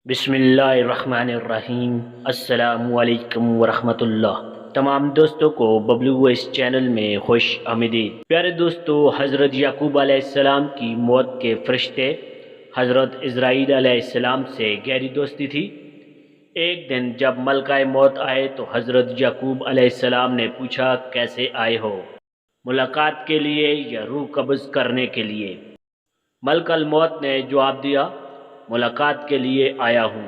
بسم اللہ الرحمن الرحیم۔ السلام علیکم ورحمۃ اللہ۔ تمام دوستوں کو ببلو وائس چینل میں خوش آمدید۔ پیارے دوستو، حضرت یعقوب علیہ السلام کی موت کے فرشتے حضرت اسرائیل علیہ السلام سے گہری دوستی تھی۔ ایک دن جب ملکہ موت آئے تو حضرت یعقوب علیہ السلام نے پوچھا، کیسے آئے ہو؟ ملاقات کے لیے یا روح قبض کرنے کے لیے؟ ملک الموت نے جواب دیا، ملاقات کے لیے آیا ہوں۔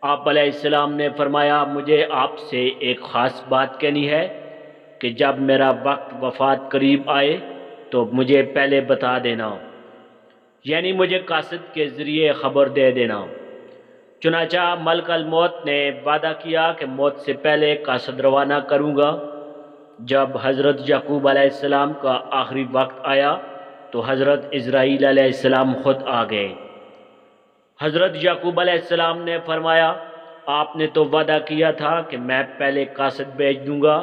آپ علیہ السلام نے فرمایا، مجھے آپ سے ایک خاص بات کہنی ہے کہ جب میرا وقت وفات قریب آئے تو مجھے پہلے بتا دینا، یعنی مجھے قاصد کے ذریعے خبر دے دینا۔ چنانچہ ملک الموت نے وعدہ کیا کہ موت سے پہلے قاصد روانہ کروں گا۔ جب حضرت یعقوب علیہ السلام کا آخری وقت آیا تو حضرت اسرائیل علیہ السلام خود آ گئے۔ حضرت یعقوب علیہ السلام نے فرمایا، آپ نے تو وعدہ کیا تھا کہ میں پہلے قاصد بھیج دوں گا،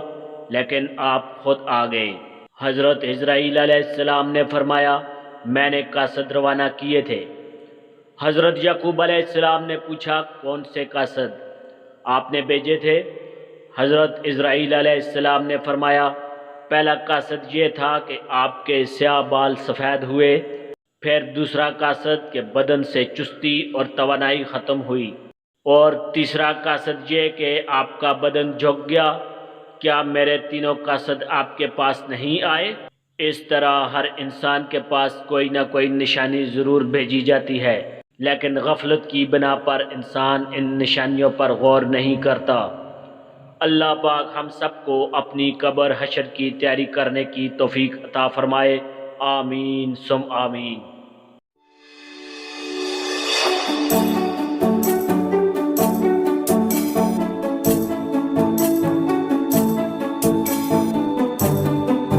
لیکن آپ خود آ گئے۔ حضرت اسرائیل علیہ السلام نے فرمایا، میں نے قاصد روانہ کیے تھے۔ حضرت یعقوب علیہ السلام نے پوچھا، کون سے قاصد آپ نے بھیجے تھے؟ حضرت اسرائیل علیہ السلام نے فرمایا، پہلا قاصد یہ تھا کہ آپ کے سیاہ بال سفید ہوئے، پھر دوسرا قاصد کہ بدن سے چستی اور توانائی ختم ہوئی، اور تیسرا قاصد یہ کہ آپ کا بدن جھک گیا۔ کیا میرے تینوں قاصد آپ کے پاس نہیں آئے؟ اس طرح ہر انسان کے پاس کوئی نہ کوئی نشانی ضرور بھیجی جاتی ہے، لیکن غفلت کی بنا پر انسان ان نشانیوں پر غور نہیں کرتا۔ اللہ پاک ہم سب کو اپنی قبر حشر کی تیاری کرنے کی توفیق عطا فرمائے۔ آمین ثم آمین۔